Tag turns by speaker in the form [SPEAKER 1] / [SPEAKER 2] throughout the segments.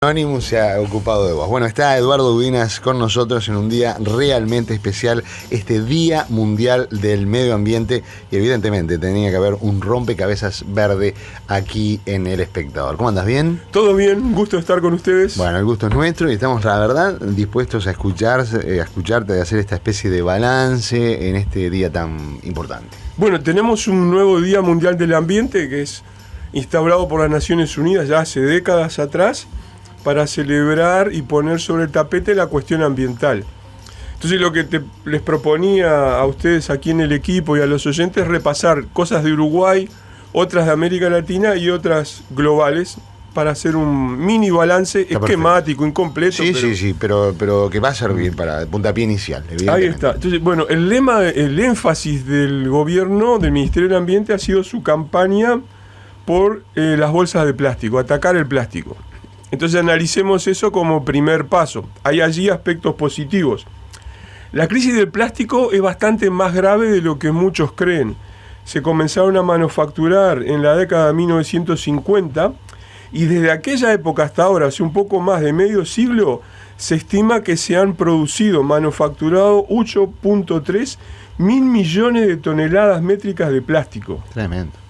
[SPEAKER 1] Anonymous se ha ocupado de vos. Bueno, está Eduardo Ubinas con nosotros en un día realmente especial, este Día Mundial del Medio Ambiente, y evidentemente tenía que haber un rompecabezas verde aquí en El Espectador. ¿Cómo andas? ¿Bien?
[SPEAKER 2] Todo bien, un gusto estar con ustedes.
[SPEAKER 1] Bueno, el gusto es nuestro y estamos, la verdad, dispuestos a escucharte, a hacer esta especie de balance en este día tan importante.
[SPEAKER 2] Bueno, tenemos un nuevo Día Mundial del Ambiente que es instaurado por las Naciones Unidas ya hace décadas atrás, para celebrar y poner sobre el tapete la cuestión ambiental. Entonces lo que les proponía a ustedes aquí en el equipo y a los oyentes es repasar cosas de Uruguay, otras de América Latina y otras globales, para hacer un mini balance esquemático, incompleto.
[SPEAKER 1] Sí, pero que va a servir para puntapié inicial, evidentemente.
[SPEAKER 2] Ahí está. Entonces, bueno, el énfasis del gobierno, del Ministerio del Ambiente, ha sido su campaña por las bolsas de plástico, atacar el plástico. Entonces analicemos eso como primer paso. Hay allí aspectos positivos. La crisis del plástico es bastante más grave de lo que muchos creen. Se comenzaron a manufacturar en la década de 1950 y desde aquella época hasta ahora, hace un poco más de medio siglo, se estima que se han manufacturado 8.3 mil millones de toneladas métricas de plástico.
[SPEAKER 1] Tremendo.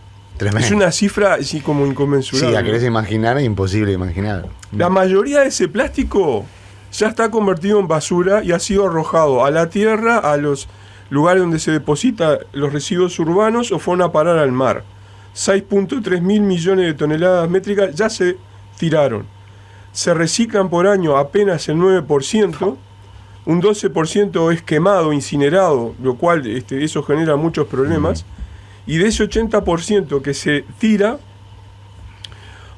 [SPEAKER 2] Es una cifra así como inconmensurable.
[SPEAKER 1] Sí, la querés imaginar, es imposible imaginar.
[SPEAKER 2] La mayoría de ese plástico ya está convertido en basura y ha sido arrojado a la tierra, a los lugares donde se depositan los residuos urbanos, o fueron a parar al mar. 6.3 mil millones de toneladas métricas ya se tiraron. Se reciclan por año apenas el 9%, un 12% es quemado, incinerado, lo cual eso genera muchos problemas. Y de ese 80% que se tira,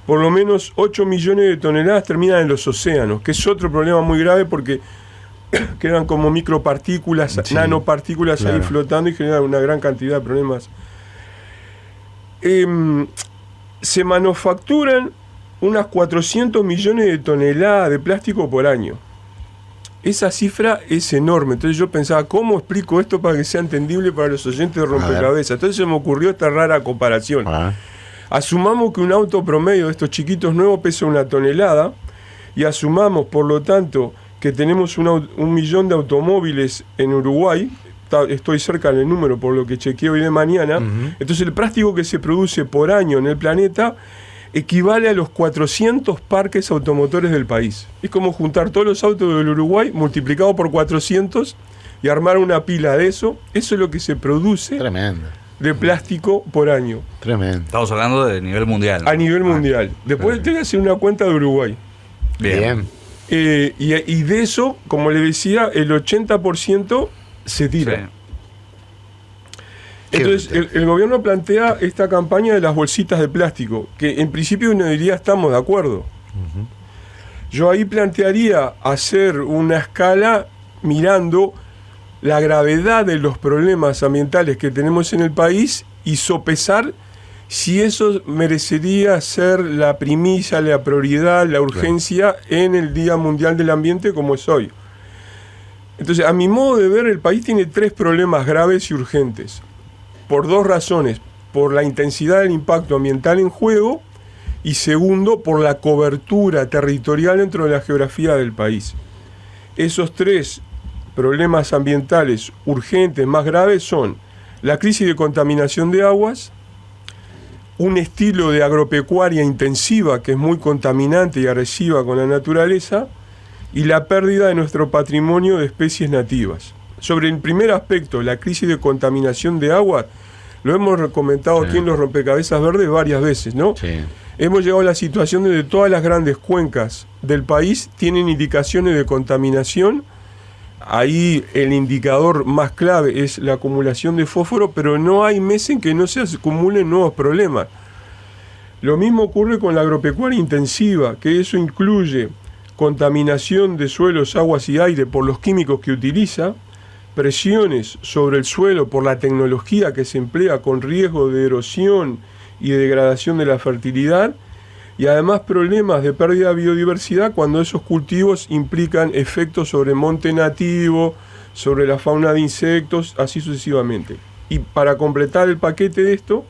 [SPEAKER 2] por lo menos 8 millones de toneladas terminan en los océanos, que es otro problema muy grave porque quedan como micropartículas, nanopartículas, claro, ahí flotando, y generan una gran cantidad de problemas. Se manufacturan unas 400 millones de toneladas de plástico por año. Esa cifra es enorme. Entonces yo pensaba, ¿cómo explico esto para que sea entendible para los oyentes de rompecabezas? Entonces se me ocurrió esta rara comparación. Asumamos que un auto promedio de estos chiquitos nuevos pesa 1 tonelada, y asumamos, por lo tanto, que tenemos 1 millón de automóviles en Uruguay. Estoy cerca del número por lo que chequeé hoy de mañana. Entonces el plástico que se produce por año en el planeta equivale a los 400 parques automotores del país. Es como juntar todos los autos del Uruguay multiplicado por 400 y armar una pila de eso. Eso es lo que se produce. Tremendo. De plástico por año.
[SPEAKER 3] Tremendo. Estamos hablando de nivel mundial, ¿no?
[SPEAKER 2] A nivel mundial. Después te voy a hacer una cuenta de Uruguay.
[SPEAKER 3] Bien.
[SPEAKER 2] Y de eso, como le decía, el 80% se tira. Sí. Entonces, el gobierno plantea esta campaña de las bolsitas de plástico, que en principio uno diría estamos de acuerdo. Yo ahí plantearía hacer una escala mirando la gravedad de los problemas ambientales que tenemos en el país y sopesar si eso merecería ser la primicia, la prioridad, la urgencia en el Día Mundial del Ambiente como es hoy. Entonces, a mi modo de ver, el país tiene 3 problemas graves y urgentes. Por 2 razones: por la intensidad del impacto ambiental en juego, y segundo, por la cobertura territorial dentro de la geografía del país. Esos 3 problemas ambientales urgentes más graves son la crisis de contaminación de aguas, un estilo de agropecuaria intensiva que es muy contaminante y agresiva con la naturaleza, y la pérdida de nuestro patrimonio de especies nativas. Sobre el primer aspecto, la crisis de contaminación de agua, lo hemos comentado aquí en los rompecabezas verdes varias veces, ¿no? Sí. Hemos llegado a la situación donde todas las grandes cuencas del país tienen indicaciones de contaminación. Ahí el indicador más clave es la acumulación de fósforo, pero no hay mes en que no se acumulen nuevos problemas. Lo mismo ocurre con la agropecuaria intensiva, que eso incluye contaminación de suelos, aguas y aire por los químicos que utiliza, presiones sobre el suelo por la tecnología que se emplea con riesgo de erosión y de degradación de la fertilidad, y además problemas de pérdida de biodiversidad cuando esos cultivos implican efectos sobre monte nativo, sobre la fauna de insectos, así sucesivamente. Y para completar el paquete de esto,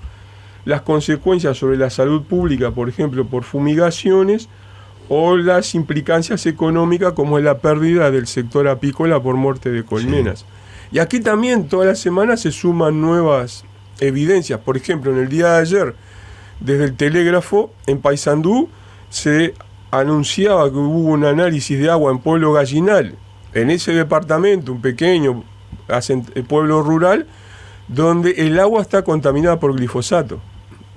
[SPEAKER 2] las consecuencias sobre la salud pública, por ejemplo, por fumigaciones, o las implicancias económicas como es la pérdida del sector apícola por muerte de colmenas. Sí. Y aquí también todas las semanas se suman nuevas evidencias. Por ejemplo, en el día de ayer, desde el Telégrafo, en Paysandú, se anunciaba que hubo un análisis de agua en Pueblo Gallinal, en ese departamento, un pequeño pueblo rural, donde el agua está contaminada por glifosato.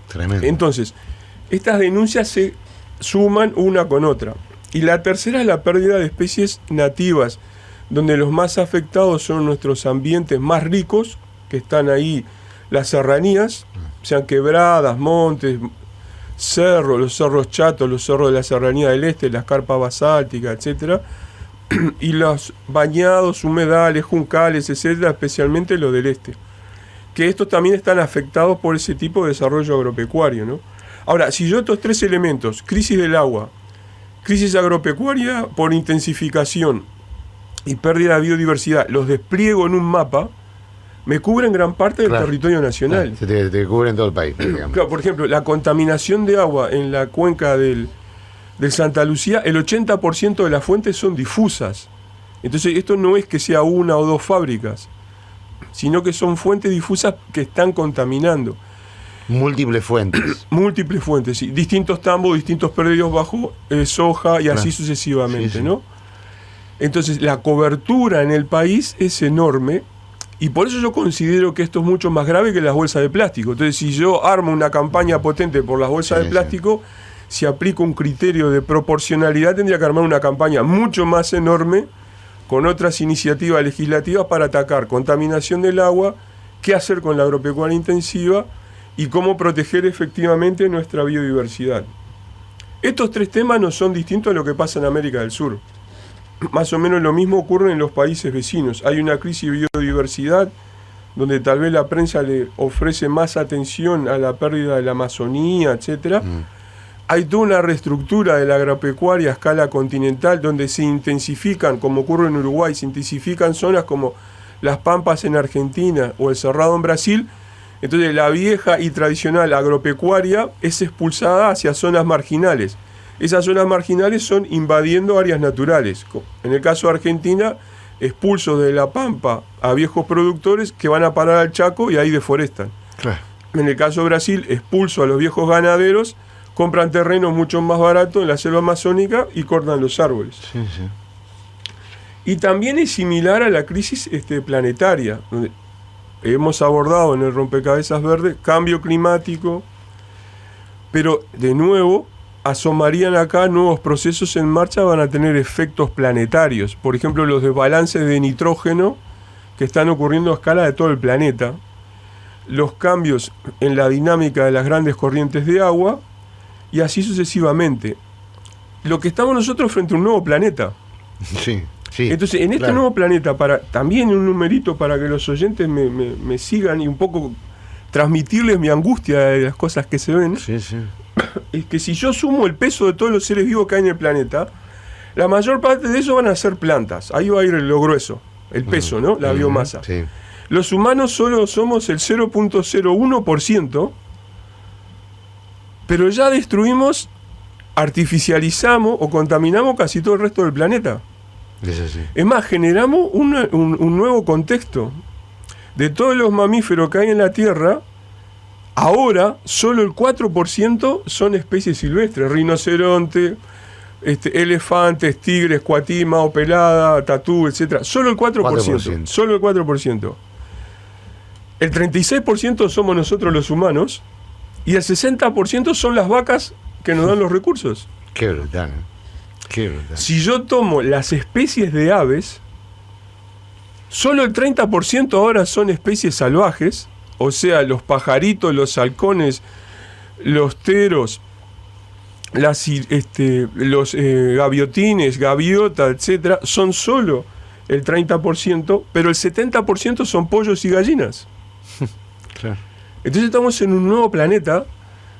[SPEAKER 1] Tremendo.
[SPEAKER 2] Entonces, estas denuncias se suman una con otra. Y la tercera es la pérdida de especies nativas, donde los más afectados son nuestros ambientes más ricos, que están ahí, las serranías, sean quebradas, montes, cerros, los cerros chatos, los cerros de la serranía del este, las carpas basálticas, etcétera, y los bañados, humedales, juncales, etcétera, especialmente los del este, que estos también están afectados por ese tipo de desarrollo agropecuario, ¿no? Ahora, si yo estos tres elementos, crisis del agua, crisis agropecuaria por intensificación y pérdida de biodiversidad, los despliego en un mapa, me cubren gran parte del territorio nacional.
[SPEAKER 1] Te cubren todo el país, digamos.
[SPEAKER 2] Claro, por ejemplo, la contaminación de agua en la cuenca del Santa Lucía, el 80% de las fuentes son difusas. Entonces, esto no es que sea una o dos fábricas, sino que son fuentes difusas que están contaminando.
[SPEAKER 1] Múltiples fuentes.
[SPEAKER 2] Múltiples fuentes, sí. Distintos tambos, distintos predios bajo soja y así sucesivamente, sí, sí. ¿No? Entonces, la cobertura en el país es enorme y por eso yo considero que esto es mucho más grave que las bolsas de plástico. Entonces, si yo armo una campaña potente por las bolsas de plástico, si aplico un criterio de proporcionalidad, tendría que armar una campaña mucho más enorme con otras iniciativas legislativas para atacar contaminación del agua, qué hacer con la agropecuaria intensiva y cómo proteger efectivamente nuestra biodiversidad. Estos tres temas no son distintos a lo que pasa en América del Sur. Más o menos lo mismo ocurre en los países vecinos. Hay una crisis de biodiversidad donde tal vez la prensa le ofrece más atención a la pérdida de la Amazonía, etc. Hay toda una reestructura de la agropecuaria a escala continental donde se intensifican, como ocurre en Uruguay, se intensifican zonas como las Pampas en Argentina o el Cerrado en Brasil. Entonces la vieja y tradicional agropecuaria es expulsada hacia zonas marginales. Esas zonas marginales son invadiendo áreas naturales. En el caso de Argentina, expulso de la Pampa a viejos productores que van a parar al Chaco y ahí deforestan.
[SPEAKER 1] Claro.
[SPEAKER 2] En el caso de Brasil, expulso a los viejos ganaderos, compran terrenos mucho más baratos en la selva amazónica y cortan los árboles.
[SPEAKER 1] Sí, sí.
[SPEAKER 2] Y también es similar a la crisis planetaria, donde hemos abordado en el rompecabezas verde cambio climático, pero de nuevo asomarían acá nuevos procesos en marcha, van a tener efectos planetarios. Por ejemplo, los desbalances de nitrógeno que están ocurriendo a escala de todo el planeta, los cambios en la dinámica de las grandes corrientes de agua y así sucesivamente. Lo que estamos nosotros frente a un nuevo planeta.
[SPEAKER 1] Sí. Sí,
[SPEAKER 2] entonces, en este nuevo planeta, también un numerito para que los oyentes me sigan y un poco transmitirles mi angustia de las cosas que se ven,
[SPEAKER 1] sí, sí.
[SPEAKER 2] Es que si yo sumo el peso de todos los seres vivos que hay en el planeta, la mayor parte de eso van a ser plantas. Ahí va a ir lo grueso, el peso, ¿no? La biomasa.
[SPEAKER 1] Sí.
[SPEAKER 2] Los humanos solo somos el 0.01%, pero ya destruimos, artificializamos o contaminamos casi todo el resto del planeta. Es más, generamos un nuevo contexto. De todos los mamíferos que hay en la Tierra, ahora solo el 4% son especies silvestres. Rinoceronte, elefantes, tigres, cuatimao, pelada, tatú, etc. Solo el 4%. Solo el 4%. El 36% somos nosotros los humanos y el 60% son las vacas que nos dan los recursos.
[SPEAKER 1] Qué brutal.
[SPEAKER 2] Si yo tomo las especies de aves, solo el 30% ahora son especies salvajes, o sea, los pajaritos, los halcones, los teros, los gaviotines, gaviotas, etcétera, son solo el 30%, pero el 70% son pollos y gallinas.
[SPEAKER 1] Claro.
[SPEAKER 2] Entonces estamos en un nuevo planeta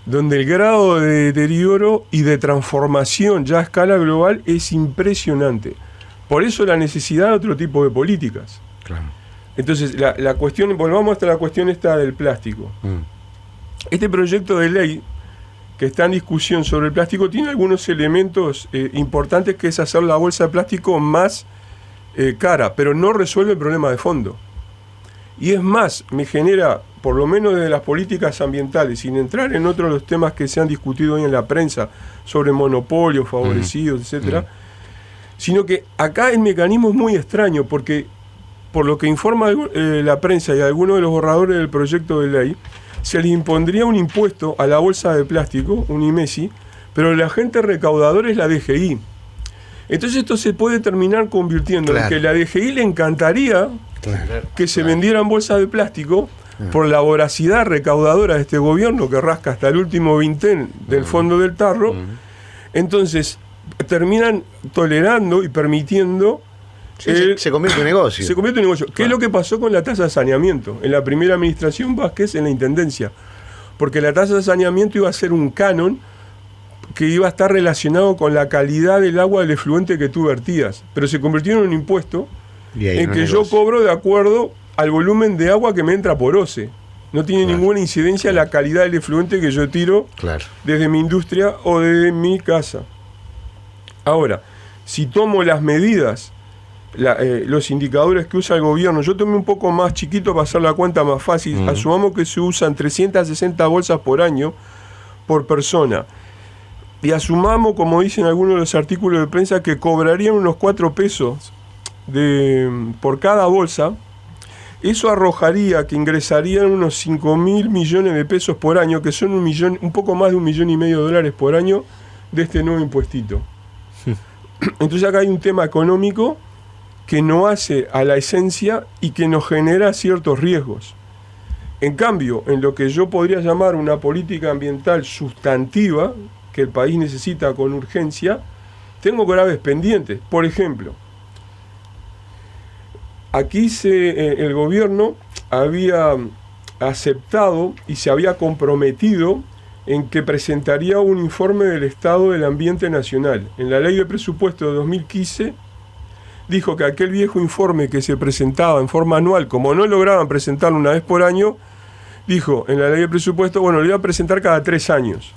[SPEAKER 2] donde el grado de deterioro y de transformación ya a escala global es impresionante. Por eso la necesidad de otro tipo de políticas.
[SPEAKER 1] Claro.
[SPEAKER 2] Entonces, la cuestión, volvamos hasta la cuestión esta del plástico. Este proyecto de ley que está en discusión sobre el plástico tiene algunos elementos importantes, que es hacer la bolsa de plástico más cara, pero no resuelve el problema de fondo. Y es más, me genera, por lo menos desde las políticas ambientales, sin entrar en otros de los temas que se han discutido hoy en la prensa sobre monopolios favorecidos, etcétera, sino que acá el mecanismo es muy extraño, porque por lo que informa la prensa y algunos de los borradores del proyecto de ley, se les impondría un impuesto a la bolsa de plástico, un IMESI, pero el agente recaudador es la DGI. Entonces esto se puede terminar convirtiendo en que la DGI le encantaría que se vendieran bolsas de plástico por la voracidad recaudadora de este gobierno que rasca hasta el último vintén del fondo del tarro. Entonces terminan tolerando y permitiendo...
[SPEAKER 1] se convierte en negocio.
[SPEAKER 2] Se convierte en negocio. ¿Qué es lo que pasó con la tasa de saneamiento? En la primera administración Vázquez, en la Intendencia. Porque la tasa de saneamiento iba a ser un canon que iba a estar relacionado con la calidad del agua del efluente que tú vertías. Pero se convirtió en un impuesto en que yo cobro de acuerdo al volumen de agua que me entra por OCE. No tiene ninguna incidencia la calidad del efluente que yo tiro desde mi industria o desde mi casa. Ahora, si tomo las medidas, los indicadores que usa el gobierno, yo tomé un poco más chiquito para hacer la cuenta más fácil. Asumamos que se usan 360 bolsas por año por persona. Y asumamos, como dicen algunos de los artículos de prensa, que cobrarían unos 4 pesos por cada bolsa. Eso arrojaría que ingresarían unos 5.000 millones de pesos por año, que son un poco más de $1,5 millones por año de este nuevo impuestito. Entonces acá hay un tema económico que no hace a la esencia y que nos genera ciertos riesgos. En cambio, en lo que yo podría llamar una política ambiental sustantiva, que el país necesita con urgencia, tengo graves pendientes. Por ejemplo, aquí el gobierno había aceptado y se había comprometido en que presentaría un informe del estado del ambiente nacional. En la ley de presupuesto de 2015 dijo que aquel viejo informe que se presentaba en forma anual, como no lograban presentarlo una vez por año, dijo en la ley de presupuesto, bueno, lo iba a presentar cada 3 años.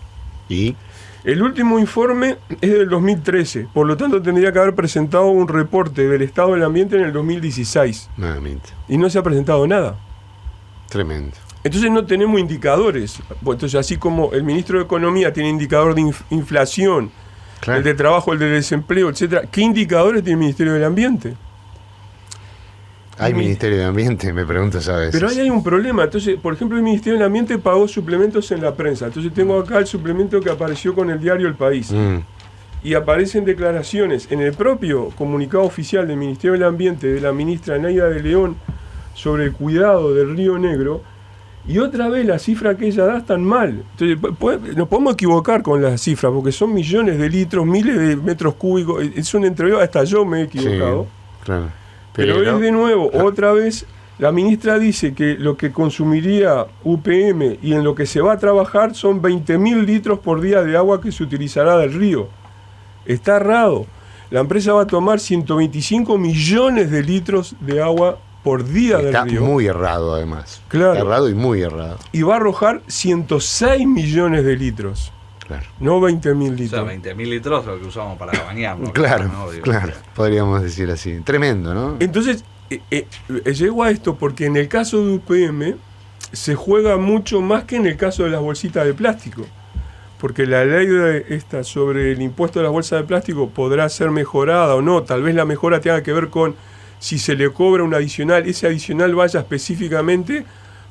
[SPEAKER 1] ¿Y?
[SPEAKER 2] El último informe es del 2013, por lo tanto tendría que haber presentado un reporte del estado del ambiente en el 2016.
[SPEAKER 1] Nuevamente.
[SPEAKER 2] Y no se ha presentado nada.
[SPEAKER 1] Tremendo.
[SPEAKER 2] Entonces no tenemos indicadores. Entonces, así como el ministro de Economía tiene indicador de inflación, el de trabajo, el de desempleo, etcétera, ¿qué indicadores tiene el Ministerio del Ambiente?
[SPEAKER 1] ¿Hay Ministerio de Ambiente? Me preguntas a veces.
[SPEAKER 2] Pero ahí hay un problema. Entonces, por ejemplo, el Ministerio del Ambiente pagó suplementos en la prensa. Entonces tengo acá el suplemento que apareció con el diario El País. Y aparecen declaraciones en el propio comunicado oficial del Ministerio del Ambiente de la ministra Neida de León sobre el cuidado del Río Negro. Y otra vez las cifras que ella da están mal. Entonces, nos podemos equivocar con las cifras, porque son millones de litros, miles de metros cúbicos. Es un entrevero, hasta yo me he equivocado.
[SPEAKER 1] Sí, claro.
[SPEAKER 2] Pero es de nuevo, otra vez, la ministra dice que lo que consumiría UPM y en lo que se va a trabajar son 20.000 litros por día de agua que se utilizará del río. Está errado. La empresa va a tomar 125 millones de litros de agua por día del río.
[SPEAKER 1] Está muy errado, además.
[SPEAKER 2] Claro.
[SPEAKER 1] Errado y muy errado.
[SPEAKER 2] Y va a arrojar 106 millones de litros.
[SPEAKER 1] Claro.
[SPEAKER 2] No 20.000 litros.
[SPEAKER 3] O sea, 20.000 litros es lo que usamos para bañarnos.
[SPEAKER 1] Claro,
[SPEAKER 3] ¿no?
[SPEAKER 1] claro. Podríamos decir así. Tremendo, ¿no?
[SPEAKER 2] Entonces, llego a esto porque en el caso de UPM se juega mucho más que en el caso de las bolsitas de plástico. Porque la ley sobre el impuesto de las bolsas de plástico podrá ser mejorada o no. Tal vez la mejora tenga que ver con si se le cobra un adicional, ese adicional vaya específicamente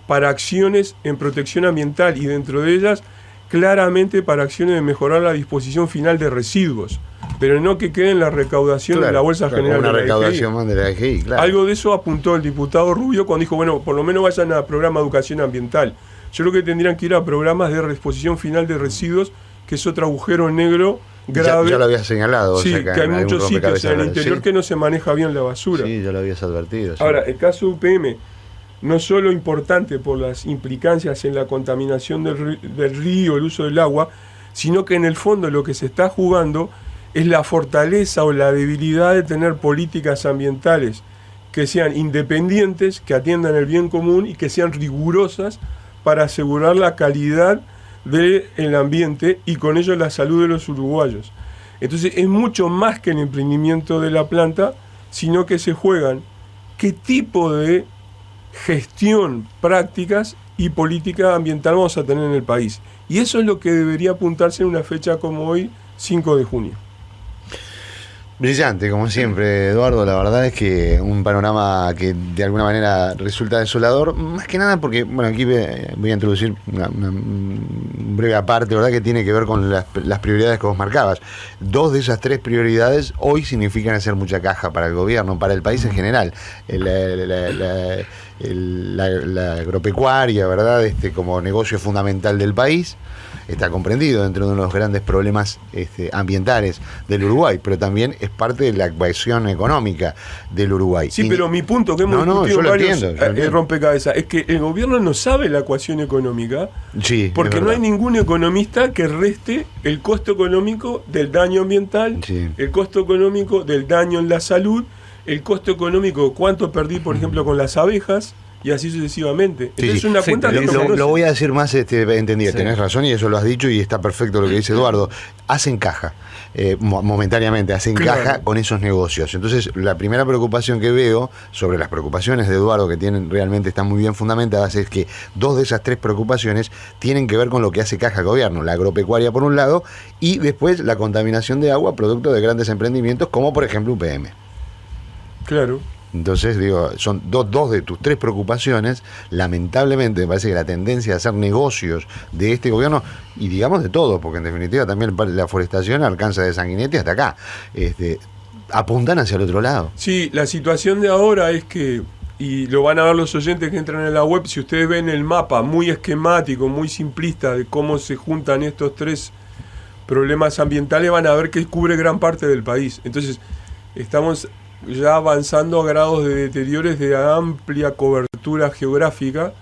[SPEAKER 2] para acciones en protección ambiental y dentro de ellas claramente para acciones de mejorar la disposición final de residuos, pero no que quede en la recaudación de la Bolsa General
[SPEAKER 1] una
[SPEAKER 2] de la
[SPEAKER 1] recaudación más de la DGI, claro.
[SPEAKER 2] Algo de eso apuntó el diputado Rubio cuando dijo, bueno, por lo menos vayan a programa de educación ambiental. Yo creo que tendrían que ir a programas de disposición final de residuos, que es otro agujero negro grave.
[SPEAKER 1] Ya lo habías señalado.
[SPEAKER 2] Sí, que hay muchos sitios en el interior que no se maneja bien la basura.
[SPEAKER 1] Sí, ya lo habías advertido. Sí.
[SPEAKER 2] Ahora, el caso de UPM, no solo importante por las implicancias en la contaminación del río, el uso del agua, sino que en el fondo lo que se está jugando es la fortaleza o la debilidad de tener políticas ambientales que sean independientes, que atiendan el bien común y que sean rigurosas para asegurar la calidad del ambiente y con ello la salud de los uruguayos. Entonces es mucho más que el emprendimiento de la planta, sino que se juegan qué tipo de gestión, prácticas y política ambiental vamos a tener en el país. Y eso es lo que debería apuntarse en una fecha como hoy, 5 de junio.
[SPEAKER 1] Brillante, como siempre, Eduardo. La verdad es que un panorama que de alguna manera resulta desolador, más que nada porque, bueno, aquí voy a introducir una breve aparte, ¿verdad?, que tiene que ver con las prioridades que vos marcabas. 2 de esas 3 prioridades hoy significan hacer mucha caja para el gobierno, para el país en general. La agropecuaria, ¿verdad?, como negocio fundamental del país, está comprendido dentro de uno de los grandes problemas ambientales del Uruguay, pero también es parte de la ecuación económica del Uruguay.
[SPEAKER 2] Sí, pero mi punto que hemos discutido en varios rompecabezas es que el gobierno no sabe la ecuación económica,
[SPEAKER 1] sí,
[SPEAKER 2] porque no hay ningún economista que reste el costo económico del daño ambiental, sí, el costo económico del daño en la salud, el costo económico, cuánto perdí, por ejemplo, con las abejas, y así sucesivamente. Entonces,
[SPEAKER 1] sí,
[SPEAKER 2] una cuenta
[SPEAKER 1] lo voy a decir más entendido. Sí. Tenés razón y eso lo has dicho y está perfecto lo que dice Eduardo. Hacen caja, momentáneamente hacen caja con esos negocios. Entonces, la primera preocupación que veo sobre las preocupaciones de Eduardo, que realmente están muy bien fundamentadas, es que 2 de esas 3 preocupaciones tienen que ver con lo que hace caja el gobierno. La agropecuaria por un lado y después la contaminación de agua producto de grandes emprendimientos como por ejemplo UPM.
[SPEAKER 2] Claro.
[SPEAKER 1] Entonces, digo, son dos de tus 3 preocupaciones. Lamentablemente, me parece que la tendencia de hacer negocios de este gobierno, y digamos de todo, porque en definitiva también la forestación alcanza de Sanguinetti hasta acá, apuntan hacia el otro lado.
[SPEAKER 2] Sí, la situación de ahora es que, y lo van a ver los oyentes que entran en la web, si ustedes ven el mapa muy esquemático, muy simplista de cómo se juntan estos 3 problemas ambientales, van a ver que cubre gran parte del país. Entonces, estamos ya avanzando a grados de deteriores de amplia cobertura geográfica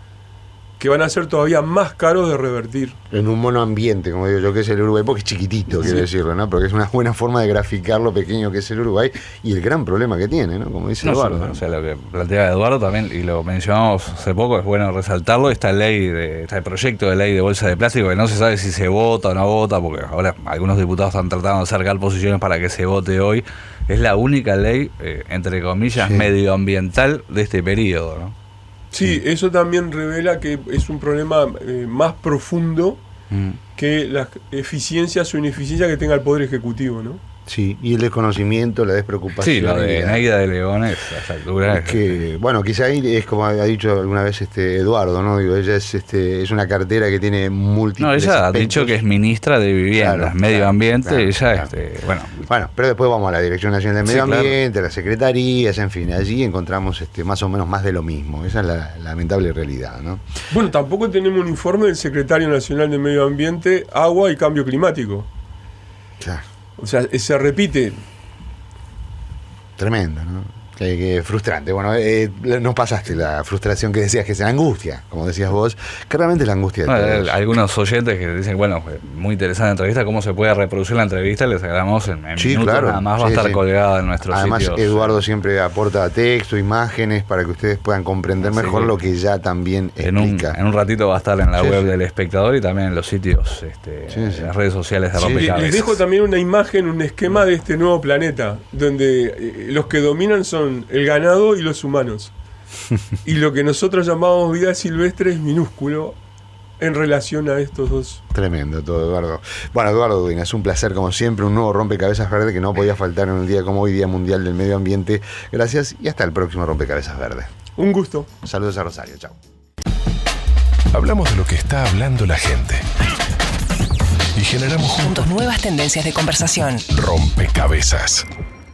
[SPEAKER 2] que van a ser todavía más caros de revertir.
[SPEAKER 1] En un monoambiente, como digo yo, que es el Uruguay, porque es chiquitito, quiero decirlo, ¿no? Porque es una buena forma de graficar lo pequeño que es el Uruguay y el gran problema que tiene, ¿no? Como dice Eduardo.
[SPEAKER 3] O sea, lo que plantea Eduardo también, y lo mencionamos hace poco, es bueno resaltarlo, este proyecto de ley de bolsa de plástico, que no se sabe si se vota o no vota, porque ahora algunos diputados están tratando de acercar posiciones para que se vote hoy. Es la única ley, entre comillas, medioambiental de este periodo, ¿no?
[SPEAKER 2] Sí, eso también revela que es un problema más profundo que las eficiencias o ineficiencias que tenga el Poder Ejecutivo, ¿no?
[SPEAKER 1] Sí, y el desconocimiento, la despreocupación.
[SPEAKER 3] Sí, lo de Neida de León es a esa altura.
[SPEAKER 1] Que, bueno, quizá ahí es como ha dicho alguna vez Eduardo, ¿no? Digo, ella es una cartera que tiene múltiples
[SPEAKER 3] No, ella
[SPEAKER 1] aspectos.
[SPEAKER 3] ha dicho que es ministra de Viviendas, Medio Ambiente, ella
[SPEAKER 1] Bueno, pero después vamos a la Dirección Nacional del Medio Ambiente, a las secretarías, en fin, allí encontramos más o menos más de lo mismo. Esa es la lamentable realidad, ¿no?
[SPEAKER 2] Bueno, tampoco tenemos un informe del Secretario Nacional de Medio Ambiente, Agua y Cambio Climático.
[SPEAKER 1] Claro.
[SPEAKER 2] O sea, se repite.
[SPEAKER 1] Tremendo, ¿no? Que frustrante. Bueno, nos pasaste la frustración que decías, que es la angustia, como decías vos, que realmente es la angustia de todos.
[SPEAKER 3] Algunos oyentes que dicen, bueno, muy interesante la entrevista, cómo se puede reproducir la entrevista, les agregamos en minutos, nada más va a estar colgada en nuestros sitios.
[SPEAKER 1] Además, Eduardo siempre aporta texto, imágenes, para que ustedes puedan comprender mejor lo que ya también explica.
[SPEAKER 3] En un ratito va a estar en la web del Espectador y también en los sitios, en las redes sociales de Rompecabezas.
[SPEAKER 2] Les dejo también una imagen, un esquema de este nuevo planeta, donde los que dominan son el ganado y los humanos. Y lo que nosotros llamamos vida silvestre es minúsculo en relación a estos dos.
[SPEAKER 1] Tremendo todo, Eduardo. Bueno, Eduardo Udina, es un placer como siempre, un nuevo Rompecabezas Verde que no podía faltar en un día como hoy, Día Mundial del Medio Ambiente. Gracias y hasta el próximo Rompecabezas Verde.
[SPEAKER 2] Un gusto.
[SPEAKER 1] Saludos a Rosario, chao.
[SPEAKER 4] Hablamos de lo que está hablando la gente y generamos juntos
[SPEAKER 5] nuevas tendencias de conversación.
[SPEAKER 4] Rompecabezas.